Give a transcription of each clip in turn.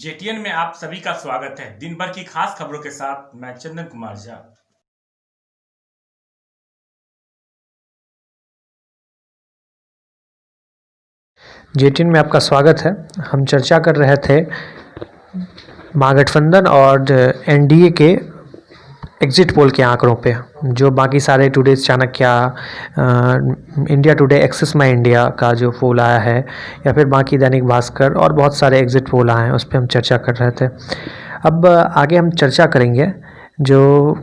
जेटीएन में आप सभी का स्वागत है। दिन भर की खास खबरों के साथ मैं चंदन कुमार झा। जेटीएन में आपका स्वागत है। हम चर्चा कर रहे थे महागठबंधन और एनडीए के एग्जिट पोल के आंकड़ों पे, जो बाकी सारे today Chanakya, India today, axis माई इंडिया का जो पोल आया है, या फिर बाकी दैनिक भास्कर और बहुत सारे एग्जिट पोल आए हैं, उस पर हम चर्चा कर रहे थे। अब आगे हम चर्चा करेंगे जो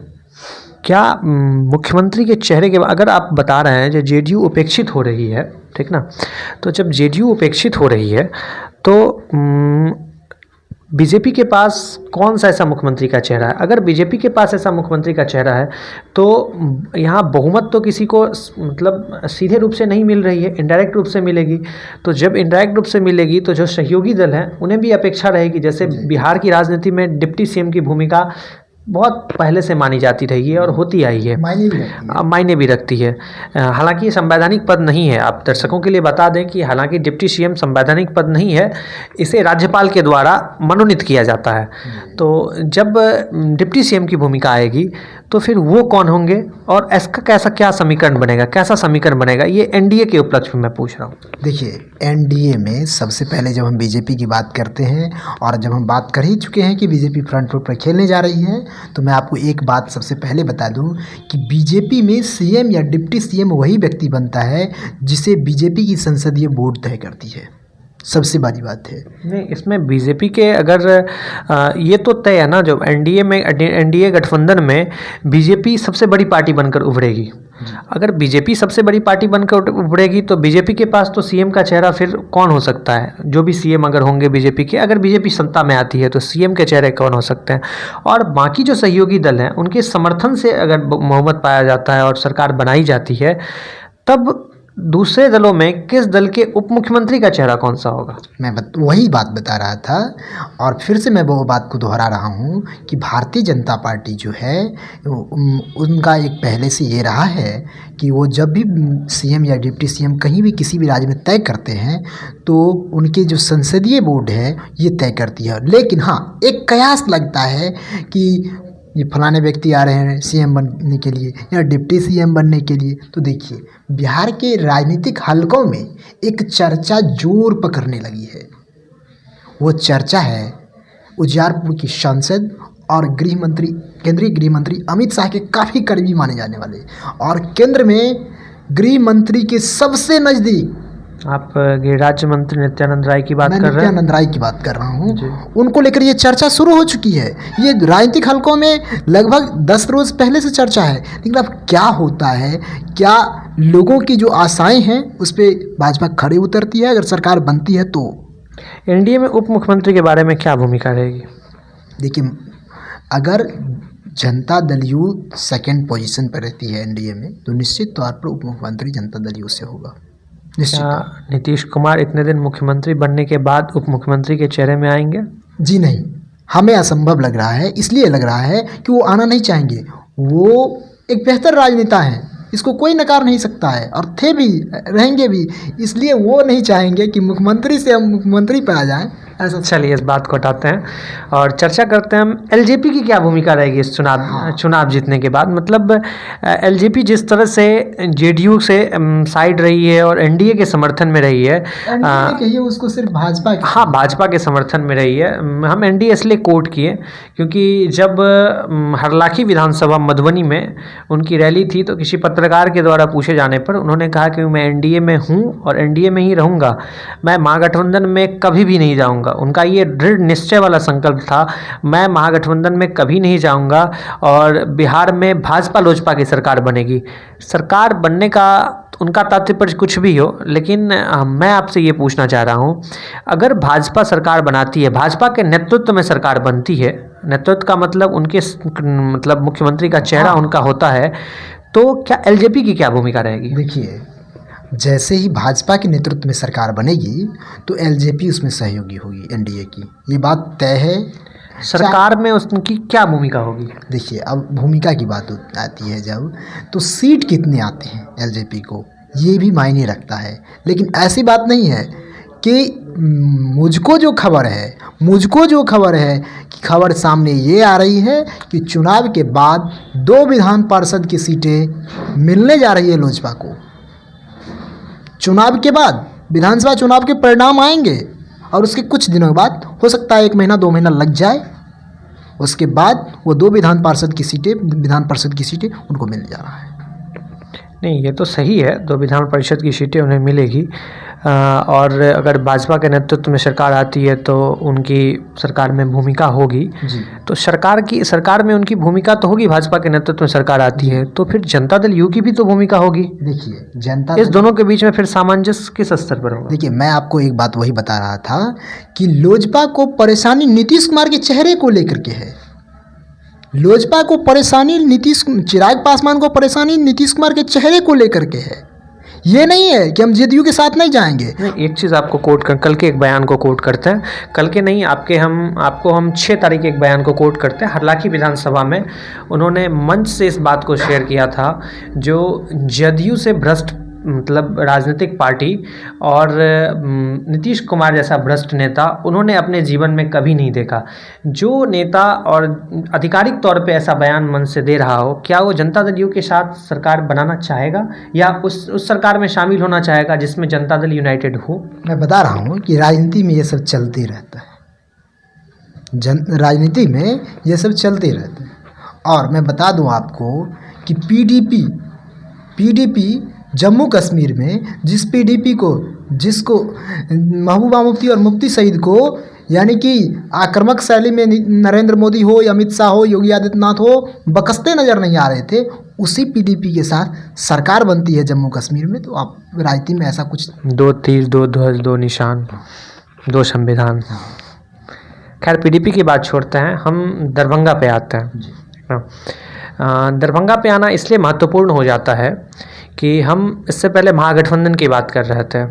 क्या मुख्यमंत्री के चेहरे के, अगर आप बता रहे हैं जो जेडीयू उपेक्षित हो रही है, ठीक ना, तो जब जेडीयू उपेक्षित हो रही है तो बीजेपी के पास कौन सा ऐसा मुख्यमंत्री का चेहरा है? अगर बीजेपी के पास ऐसा मुख्यमंत्री का चेहरा है तो यहाँ बहुमत तो किसी को मतलब सीधे रूप से नहीं मिल रही है, इनडायरेक्ट रूप से मिलेगी। तो जब इनडायरेक्ट रूप से मिलेगी तो जो सहयोगी दल हैं उन्हें भी अपेक्षा रहेगी, जैसे बिहार की राजनीति में डिप्टी सीएम की भूमिका बहुत पहले से मानी जाती रही है और होती आई है, मायने भी रखती है। हालांकि ये संवैधानिक पद नहीं है। आप दर्शकों के लिए बता दें कि हालांकि डिप्टी सीएम संवैधानिक पद नहीं है, इसे राज्यपाल के द्वारा मनोनीत किया जाता है। तो जब डिप्टी सीएम की भूमिका आएगी तो फिर वो कौन होंगे और इसका क्या समीकरण बनेगा, कैसा समीकरण बनेगा, ये एनडीए के उपलक्ष्य में मैं पूछ रहा हूँ। देखिए, एनडीए में सबसे पहले जब हम बीजेपी की बात करते हैं और जब हम बात कर ही चुके हैं कि बीजेपी फ्रंट फुट पर खेलने जा रही है, तो मैं आपको एक बात सबसे पहले बता दूं कि बीजेपी में सीएम या डिप्टी सीएम वही व्यक्ति बनता है जिसे बीजेपी की संसदीय बोर्ड तय करती है। सबसे बड़ी बात है। नहीं, इसमें बीजेपी के अगर ये तो तय है ना, जो एनडीए गठबंधन में बीजेपी सबसे बड़ी पार्टी बनकर उभरेगी। अगर बीजेपी सबसे बड़ी पार्टी बनकर उभरेगी तो बीजेपी के पास तो सीएम का चेहरा फिर कौन हो सकता है? जो भी सीएम अगर होंगे बीजेपी के, अगर बीजेपी सत्ता में आती है तो सीएम के चेहरे कौन हो सकते हैं? और बाकी जो सहयोगी दल हैं उनके समर्थन से अगर बहुमत पाया जाता है और सरकार बनाई जाती है, तब दूसरे दलों में किस दल के उप मुख्यमंत्री का चेहरा कौन सा होगा? मैं वही बात बता रहा था और फिर से मैं वो बात को दोहरा रहा हूँ कि भारतीय जनता पार्टी जो है उनका एक पहले से ये रहा है कि वो जब भी सीएम या डिप्टी सीएम कहीं भी किसी भी राज्य में तय करते हैं तो उनके जो संसदीय बोर्ड है ये तय करती है। लेकिन हाँ, एक कयास लगता है कि ये फलाने व्यक्ति आ रहे हैं सीएम बनने के लिए या डिप्टी सीएम बनने के लिए। तो देखिए, बिहार के राजनीतिक हलकों में एक चर्चा जोर पकड़ने लगी है। वो चर्चा है उजियारपुर की सांसद और केंद्रीय गृह मंत्री अमित शाह के काफ़ी करीबी माने जाने वाले और केंद्र में गृह मंत्री के सबसे नज़दीक, आप गृह राज्य मंत्री नित्यानंद राय की बात कर रहे हैं? नित्यानंद राय की बात कर रहा हूँ। उनको लेकर ये चर्चा शुरू हो चुकी है। ये राजनीतिक हलकों में लगभग 10 रोज पहले से चर्चा है। लेकिन अब क्या होता है, क्या लोगों की जो आशाएं हैं उस पर भाजपा खड़े उतरती है अगर सरकार बनती है तो? एनडीए में उप मुख्यमंत्री के बारे में क्या भूमिका रहेगी? देखिए, अगर Janata Dal you second position पर रहती है एनडीए में, तो निश्चित तौर पर उप मुख्यमंत्री जनता दल यू से होगा। क्या नीतीश कुमार इतने दिन मुख्यमंत्री बनने के बाद उप मुख्यमंत्री के चेहरे में आएंगे? जी नहीं, हमें असंभव लग रहा है। इसलिए लग रहा है कि वो आना नहीं चाहेंगे। वो एक बेहतर राजनेता हैं, इसको कोई नकार नहीं सकता है, और थे भी, रहेंगे भी। इसलिए वो नहीं चाहेंगे कि मुख्यमंत्री से हम मुख्यमंत्री पर आ जाएं। ऐसा चलिए, इस बात को हटाते हैं और चर्चा करते हैं हम एलजेपी की क्या भूमिका रहेगी इस चुनाव जीतने के बाद। मतलब एलजेपी जिस तरह से जेडीयू से साइड रही है और एनडीए के समर्थन में रही है, कहिए उसको सिर्फ भाजपा, हाँ, भाजपा के समर्थन में रही है। हम एनडीए इसलिए कोट किए क्योंकि जब हरलाखी विधानसभा मधुबनी में उनकी रैली थी तो किसी पत्रकार के द्वारा पूछे जाने पर उन्होंने कहा कि मैं एनडीए में हूँ और एनडीए में ही रहूँगा, मैं महागठबंधन में कभी भी नहीं जाऊँगा। उनका ये दृढ़ निश्चय वाला संकल्प था, मैं महागठबंधन में कभी नहीं जाऊंगा और बिहार में भाजपा लोजपा की सरकार बनेगी। सरकार बनने का उनका तात्पर्य कुछ भी हो, लेकिन मैं आपसे ये पूछना चाह रहा हूँ, अगर भाजपा सरकार बनाती है, भाजपा के नेतृत्व में सरकार बनती है, नेतृत्व का मतलब उनके मतलब मुख्यमंत्री का चेहरा उनका होता है, तो क्या एलजेपी की क्या भूमिका रहेगी? देखिए, जैसे ही भाजपा के नेतृत्व में सरकार बनेगी तो एलजेपी उसमें सहयोगी होगी एनडीए की, ये बात तय है। सरकार में उसकी क्या भूमिका होगी? देखिए, अब भूमिका की बात आती है जब, तो सीट कितने आते हैं एलजेपी को, ये भी मायने रखता है। लेकिन ऐसी बात नहीं है कि मुझको जो खबर है कि खबर सामने ये आ रही है कि चुनाव के बाद 2 विधान पार्षद की सीटें मिलने जा रही है लोजपा को। चुनाव के बाद विधानसभा चुनाव के परिणाम आएंगे और उसके कुछ दिनों बाद, हो सकता है 1 महीना 2 महीना लग जाए, उसके बाद वो 2 विधान पार्षद की सीटें उनको मिल जा रहा है। नहीं, ये तो सही है, 2 विधान परिषद की सीटें उन्हें मिलेगी। और अगर भाजपा के नेतृत्व में सरकार आती है तो उनकी सरकार में भूमिका होगी। जी। तो सरकार में उनकी भूमिका तो होगी, भाजपा के नेतृत्व में सरकार आती है तो फिर जनता दल यू की भी तो भूमिका होगी। देखिए, इस दोनों के बीच में फिर सामंजस्य किस स्तर पर होगा? देखिए, मैं आपको एक बात वही बता रहा था कि लोजपा को परेशानी नीतीश कुमार के चेहरे को लेकर के है। लोजपा को परेशानी चिराग पासवान को परेशानी नीतीश कुमार के चेहरे को लेकर के है। ये नहीं है कि हम जेडीयू के साथ नहीं जाएंगे। नहीं, एक चीज़ आपको कोट कर, कल के एक बयान को कोट करते हैं, कल के नहीं आपको हम 6 तारीख के एक बयान को कोट करते हैं। हरलाखी विधानसभा में उन्होंने मंच से इस बात को शेयर किया था, जो जेडीयू से भ्रष्ट मतलब राजनीतिक पार्टी और नीतीश कुमार जैसा भ्रष्ट नेता उन्होंने अपने जीवन में कभी नहीं देखा। जो नेता और आधिकारिक तौर पे ऐसा बयान मन से दे रहा हो, क्या वो जनता दल यू के साथ सरकार बनाना चाहेगा या उस सरकार में शामिल होना चाहेगा जिसमें जनता दल यूनाइटेड हो? मैं बता रहा हूँ कि राजनीति में ये सब चलते रहता है। राजनीति में ये सब चलते रहता है। और मैं बता दूँ आपको कि पीडीपी जम्मू कश्मीर में जिसको महबूबा मुफ्ती और मुफ्ती सईद को, यानी कि आक्रामक शैली में नरेंद्र मोदी हो या अमित शाह हो, योगी आदित्यनाथ हो, बकसते नज़र नहीं आ रहे थे, उसी पीडीपी के साथ सरकार बनती है जम्मू कश्मीर में। तो आप राजनीति में ऐसा कुछ 2 तीर 2 ध्वज 2 निशान 2 संविधान। खैर, पीडीपी की बात छोड़ते हैं, हम दरभंगा पे आते हैं। दरभंगा पे आना इसलिए महत्वपूर्ण हो जाता है कि हम इससे पहले महागठबंधन की बात कर रहे थे,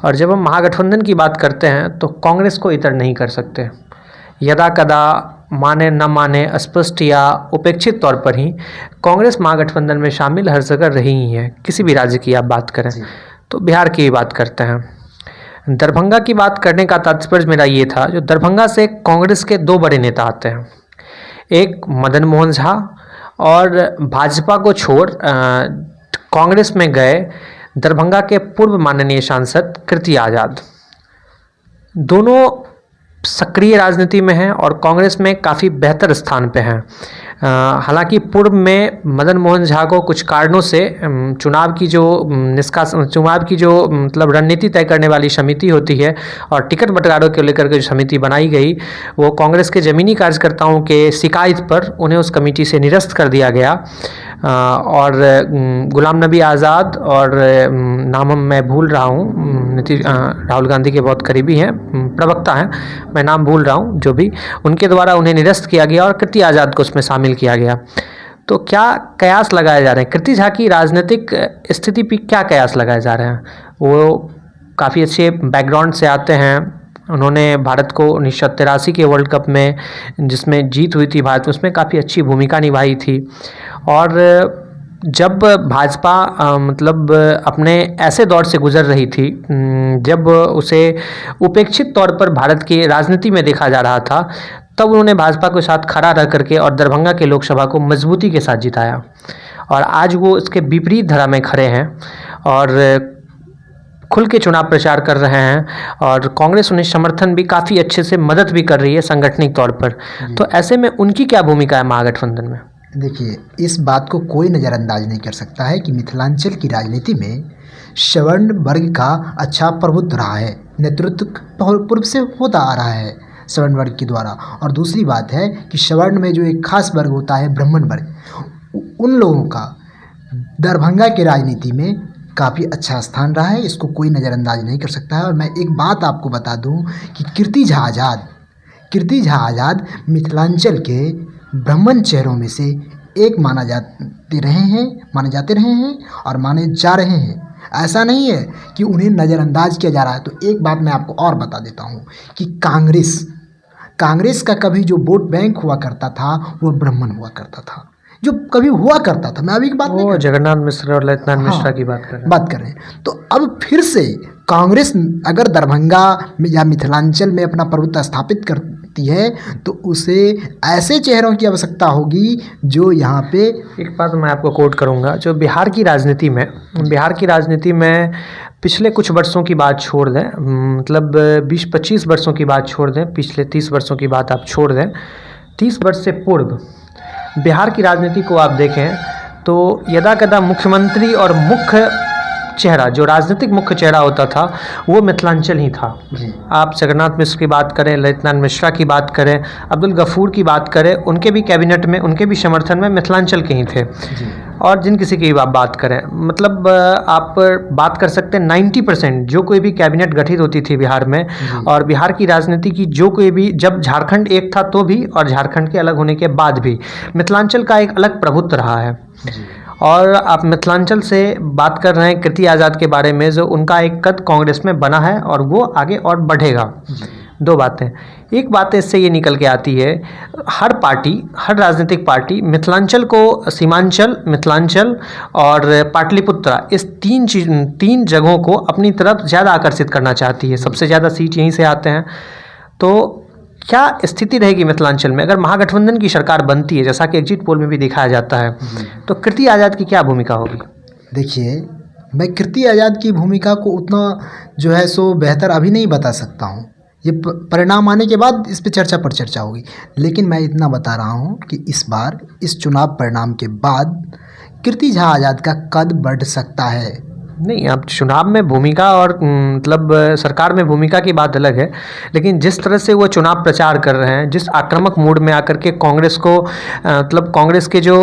और जब हम महागठबंधन की बात करते हैं तो कांग्रेस को इतर नहीं कर सकते। यदा कदा माने न माने, अस्पष्ट या उपेक्षित तौर पर ही कांग्रेस महागठबंधन में शामिल हर जगह रही ही है। किसी भी राज्य की आप बात करें तो बिहार की बात करते हैं। दरभंगा की बात करने का तात्पर्य मेरा ये था, जो दरभंगा से कांग्रेस के 2 बड़े नेता आते हैं, एक मदन मोहन झा और भाजपा को छोड़ कांग्रेस में गए दरभंगा के पूर्व माननीय सांसद कीर्ति आज़ाद। दोनों सक्रिय राजनीति में हैं और कांग्रेस में काफ़ी बेहतर स्थान पे हैं। हालांकि पूर्व में मदन मोहन झा को कुछ कारणों से चुनाव की जो मतलब रणनीति तय करने वाली समिति होती है और टिकट बंटवारों को लेकर के जो समिति बनाई गई, वो कांग्रेस के ज़मीनी कार्यकर्ताओं के शिकायत पर उन्हें उस कमेटी से निरस्त कर दिया गया। और गुलाम नबी आज़ाद और नाम मैं भूल रहा हूँ, राहुल गांधी के बहुत करीबी हैं, प्रवक्ता हैं, मैं नाम भूल रहा हूँ, जो भी, उनके द्वारा उन्हें निरस्त किया गया और कीर्ति आज़ाद को उसमें शामिल किया गया। तो क्या कयास लगाए जा रहे हैं कीर्ति झा की राजनीतिक स्थिति पर? क्या कयास लगाए जा रहे हैं? वो काफ़ी अच्छे बैकग्राउंड से आते हैं। उन्होंने भारत को 1983 के वर्ल्ड कप में जिसमें जीत हुई थी भारत, उसमें काफ़ी अच्छी भूमिका निभाई थी। और जब भाजपा मतलब अपने ऐसे दौर से गुजर रही थी जब उसे उपेक्षित तौर पर भारत की राजनीति में देखा जा रहा था, तब उन्होंने भाजपा के साथ खड़ा रह करके और दरभंगा के लोकसभा को मजबूती के साथ जिताया। और आज वो इसके विपरीत धारा में खड़े हैं और खुल के चुनाव प्रचार कर रहे हैं और कांग्रेस उन्हें समर्थन भी काफ़ी अच्छे से मदद भी कर रही है सांगठनिक तौर पर। तो ऐसे में उनकी क्या भूमिका है महागठबंधन में? देखिए, इस बात को कोई नज़रअंदाज नहीं कर सकता है कि मिथिलांचल की राजनीति में सवर्ण वर्ग का अच्छा प्रभुत्व रहा है, नेतृत्व पूर्व से होता आ रहा है सवर्ण वर्ग के द्वारा। और दूसरी बात है कि सवर्ण में जो एक खास वर्ग होता है ब्राह्मण वर्ग, उन लोगों का दरभंगा की राजनीति में काफ़ी अच्छा स्थान रहा है, इसको कोई नज़रअंदाज नहीं कर सकता है। और मैं एक बात आपको बता दूं कि कीर्ति झा आज़ाद मिथिलांचल के ब्राह्मण चेहरों में से एक माने जाते रहे हैं और माने जा रहे हैं। ऐसा नहीं है कि उन्हें नज़रअंदाज किया जा रहा है। तो एक बात मैं आपको और बता देता हूँ कि कांग्रेस का कभी जो वोट बैंक हुआ करता था वो ब्राह्मण हुआ करता था। जो कभी हुआ करता था। मैं अभी की बात नहीं वो जगन्नाथ मिश्र और ललितनाथ मिश्रा की बात कर रहे हैं। बात कर रहे हैं। तो अब फिर से कांग्रेस अगर दरभंगा में या मिथिलांचल में अपना प्रभुत्व स्थापित करती है तो उसे ऐसे चेहरों की आवश्यकता होगी जो यहाँ पे। एक बात मैं आपको कोट करूँगा, जो बिहार की राजनीति में पिछले कुछ वर्षों की बात छोड़ दें, मतलब 20-25 वर्षों की बात छोड़ दें, पिछले 30 वर्षों की बात आप छोड़ दें, 30 वर्ष से पूर्व बिहार की राजनीति को आप देखें तो यदा कदा मुख्यमंत्री और मुख्य चेहरा, जो राजनीतिक मुख्य चेहरा होता था, वो मिथिलांचल ही था। आप जगन्नाथ मिश्र की बात करें, ललितनाथ मिश्रा की बात करें, अब्दुल गफूर की बात करें, उनके भी कैबिनेट में, उनके भी समर्थन में मिथिलांचल के ही थे। और जिन किसी की आप बात करें, मतलब आप बात कर सकते हैं 90% जो कोई भी कैबिनेट गठित होती थी बिहार में, और बिहार की राजनीति की जो कोई भी, जब झारखंड एक था तो भी और झारखंड के अलग होने के बाद भी मिथिलांचल का एक अलग प्रभुत्व रहा है। और आप मिथिलांचल से बात कर रहे हैं कीर्ति आज़ाद के बारे में, जो उनका एक कद कांग्रेस में बना है और वो आगे और बढ़ेगा। दो बातें, एक बात इससे ये निकल के आती है, हर राजनीतिक पार्टी मिथिलांचल को, सीमांचल, मिथिलांचल और पाटलिपुत्रा, इस तीन जगहों को अपनी तरफ ज़्यादा आकर्षित करना चाहती है। सबसे ज़्यादा सीट यहीं से आते हैं। तो क्या स्थिति रहेगी मिथिलांचल में अगर महागठबंधन की सरकार बनती है, जैसा कि एग्जिट पोल में भी दिखाया जाता है, तो कीर्ति आज़ाद की क्या भूमिका होगी? देखिए, मैं कीर्ति आज़ाद की भूमिका को उतना जो है सो बेहतर अभी नहीं बता सकता हूँ। ये परिणाम आने के बाद इस पे चर्चा होगी। लेकिन मैं इतना बता रहा हूँ कि इस बार इस चुनाव परिणाम के बाद कीर्ति झा आज़ाद का कद बढ़ सकता है। नहीं, अब चुनाव में भूमिका और मतलब सरकार में भूमिका की बात अलग है, लेकिन जिस तरह से वो चुनाव प्रचार कर रहे हैं, जिस आक्रामक मूड में आकर के कांग्रेस को, मतलब कांग्रेस के जो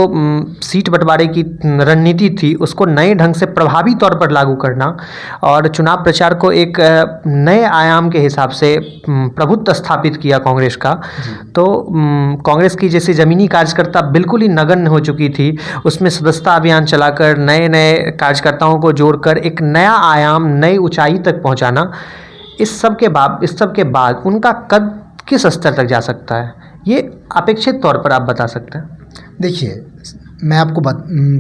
सीट बंटवारे की रणनीति थी उसको नए ढंग से प्रभावी तौर पर लागू करना और चुनाव प्रचार को एक नए आयाम के हिसाब से प्रभुत्व स्थापित किया कांग्रेस का, तो कांग्रेस की जैसे ज़मीनी कार्यकर्ता बिल्कुल ही नगण्य हो चुकी थी, उसमें सदस्यता अभियान चलाकर नए कार्यकर्ताओं को जोड़ कर एक नया आयाम, नई ऊंचाई तक पहुंचाना, इस सब के बाद उनका कद किस स्तर तक जा सकता है, ये अपेक्षित तौर पर आप बता सकते हैं? देखिए, मैं आपको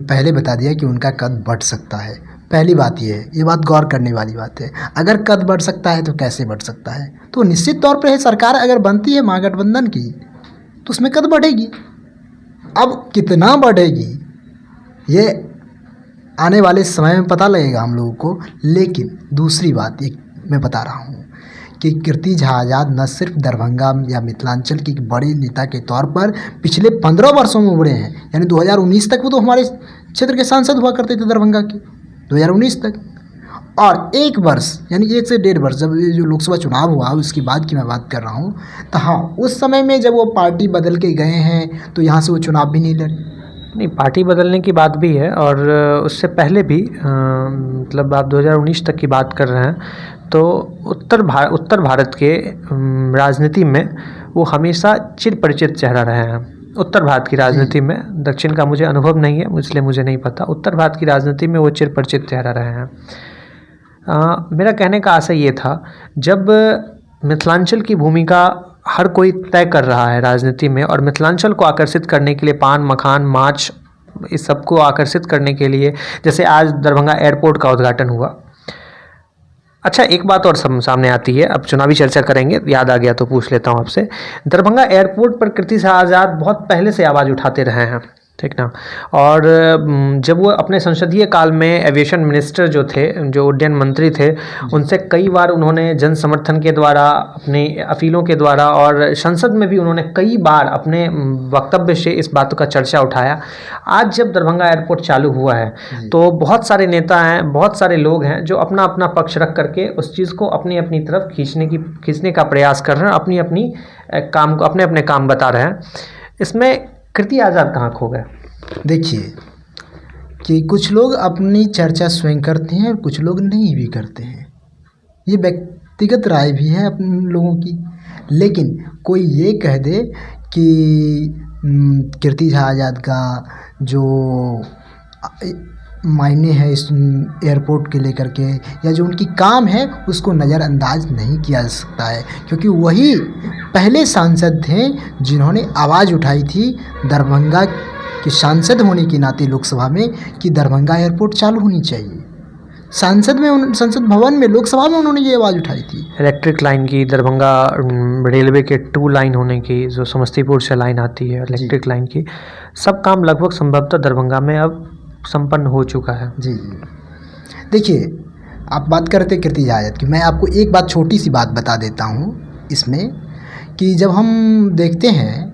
पहले बता दिया कि उनका कद बढ़ सकता है। पहली बात ये बात गौर करने वाली बात है। अगर कद बढ़ सकता है तो कैसे बढ़ सकता है? तो निश्चित तौर पर सरकार अगर बनती है महागठबंधन की तो उसमें कद बढ़ेगी। अब कितना बढ़ेगी ये आने वाले समय में पता लगेगा हम लोगों को। लेकिन दूसरी बात एक मैं बता रहा हूँ कि कीर्ति झा आज़ाद न सिर्फ दरभंगा या मिथिलांचल की बड़े नेता के तौर पर पिछले 15 वर्षों में उभरे हैं, यानी 2019 तक वो तो हमारे क्षेत्र के सांसद हुआ करते थे दरभंगा के, 2019 तक। और एक वर्ष यानी 1 से 1.5 वर्ष जब जो लोकसभा चुनाव हुआ उसके बाद की मैं बात कर रहा हूँ, तो हाँ, उस समय में जब वो पार्टी बदल के गए हैं तो यहाँ से वो चुनाव भी नहीं लड़े। नहीं, पार्टी बदलने की बात भी है और उससे पहले भी मतलब आप 2019 तक की बात कर रहे हैं, तो उत्तर भारत के राजनीति में वो हमेशा चिर परिचित चेहरा रहे हैं। उत्तर भारत की राजनीति में, दक्षिण का मुझे अनुभव नहीं है इसलिए मुझे नहीं पता, उत्तर भारत की राजनीति में वो चिर परिचित चेहरा रहे हैं। मेरा कहने का आशय ये था, जब मिथिलांचल की भूमिका हर कोई तय कर रहा है राजनीति में और मिथिलांचल को आकर्षित करने के लिए पान, मखान, माछ, इस सब को आकर्षित करने के लिए, जैसे आज दरभंगा एयरपोर्ट का उद्घाटन हुआ। अच्छा, एक बात और सामने आती है, अब चुनावी चर्चा करेंगे, याद आ गया तो पूछ लेता हूँ आपसे। दरभंगा एयरपोर्ट पर कीर्ति झा आज़ाद बहुत पहले से आवाज़ उठाते रहे हैं, ठीक ना। और जब वो अपने संसदीय काल में एविएशन मिनिस्टर जो थे, जो उड्डयन मंत्री थे, उनसे कई बार उन्होंने जन समर्थन के द्वारा, अपने अपीलों के द्वारा और संसद में भी उन्होंने कई बार अपने वक्तव्य से इस बातों का चर्चा उठाया। आज जब दरभंगा एयरपोर्ट चालू हुआ है तो बहुत सारे नेता हैं, बहुत सारे लोग हैं जो अपना अपना पक्ष रख करके उस चीज़ को अपनी अपनी तरफ खींचने का प्रयास कर रहे हैं, अपने अपने काम बता रहे हैं। इसमें कीर्ति आज़ाद कहाँ खो गए? देखिए कि कुछ लोग अपनी चर्चा स्वयं करते हैं और कुछ लोग नहीं भी करते हैं, ये व्यक्तिगत राय भी है अपने लोगों की। लेकिन कोई ये कह दे कि कीर्ति झा आज़ाद का जो मायने है इस एयरपोर्ट के लेकर के या जो उनकी काम है उसको नज़रअंदाज नहीं किया जा सकता है, क्योंकि वही पहले सांसद थे जिन्होंने आवाज़ उठाई थी दरभंगा कि सांसद होने के नाते लोकसभा में कि दरभंगा एयरपोर्ट चालू होनी चाहिए। संसद भवन में, लोकसभा में उन्होंने ये आवाज़ उठाई थी। इलेक्ट्रिक लाइन की, दरभंगा रेलवे के 2 लाइन होने की, जो समस्तीपुर से लाइन आती है इलेक्ट्रिक लाइन की, सब काम लगभग संभवतः दरभंगा में अब संपन्न हो चुका है। जी जी। देखिए, आप बात करते कीर्ति आयत की, मैं आपको एक बात, छोटी सी बात बता देता हूँ इसमें, कि जब हम देखते हैं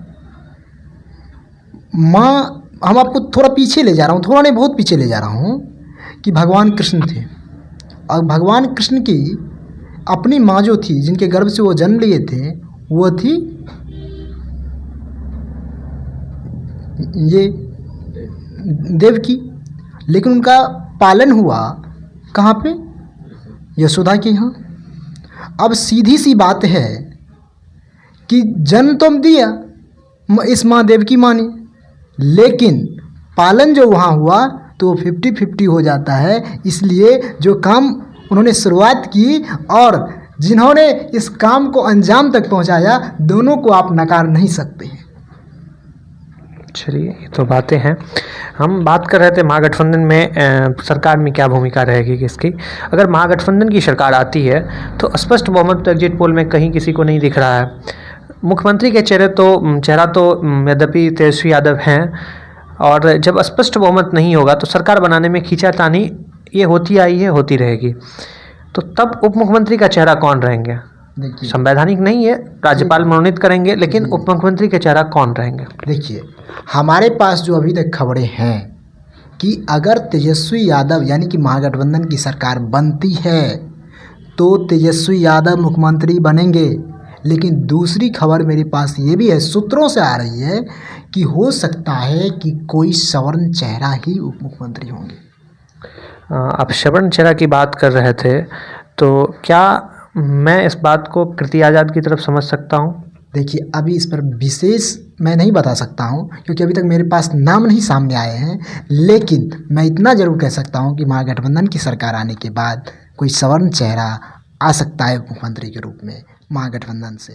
हम आपको थोड़ा पीछे ले जा रहा हूँ, थोड़ा नहीं बहुत पीछे ले जा रहा हूँ, कि भगवान कृष्ण थे और भगवान कृष्ण की अपनी माँ जो थी, जिनके गर्भ से वो जन्म लिए थे, वो थी ये देवकी। लेकिन उनका पालन हुआ कहाँ पे? यशोदा के यहाँ। अब सीधी सी बात है कि जन्म तो दिया इस माँ देवकी माँ ने, लेकिन पालन जो वहाँ हुआ तो 50-50 हो जाता है। इसलिए जो काम उन्होंने शुरुआत की और जिन्होंने इस काम को अंजाम तक पहुँचाया, दोनों को आप नकार नहीं सकते हैं। चलिए, ये तो बातें हैं। हम बात कर रहे थे महागठबंधन में सरकार में क्या भूमिका रहेगी किसकी। अगर महागठबंधन की सरकार आती है तो स्पष्ट बहुमत तो एग्जिट पोल में कहीं किसी को नहीं दिख रहा है। मुख्यमंत्री के चेहरा तो यद्यपि तेजस्वी यादव हैं, और जब स्पष्ट बहुमत नहीं होगा तो सरकार बनाने में खींचातानी ये होती आई है, होती रहेगी। तो तब उप मुख्यमंत्री का चेहरा कौन रहेंगे? संवैधानिक नहीं है, राज्यपाल मनोनीत करेंगे, लेकिन उप मुख्यमंत्री के चेहरा कौन रहेंगे? देखिए, हमारे पास जो अभी तक खबरें हैं कि अगर तेजस्वी यादव यानी कि महागठबंधन की सरकार बनती है तो तेजस्वी यादव मुख्यमंत्री बनेंगे। लेकिन दूसरी खबर मेरे पास ये भी है, सूत्रों से आ रही है, कि हो सकता है कि कोई सवर्ण चेहरा ही उप मुख्यमंत्री होंगे। आप सवर्ण चेहरा की बात कर रहे थे, तो क्या मैं इस बात को कीर्ति आज़ाद की तरफ समझ सकता हूँ? देखिए, अभी इस पर विशेष मैं नहीं बता सकता हूँ, क्योंकि अभी तक मेरे पास नाम नहीं सामने आए हैं। लेकिन मैं इतना ज़रूर कह सकता हूँ कि महागठबंधन की सरकार आने के बाद कोई सवर्ण चेहरा आ सकता है मुख्यमंत्री के रूप में महागठबंधन से।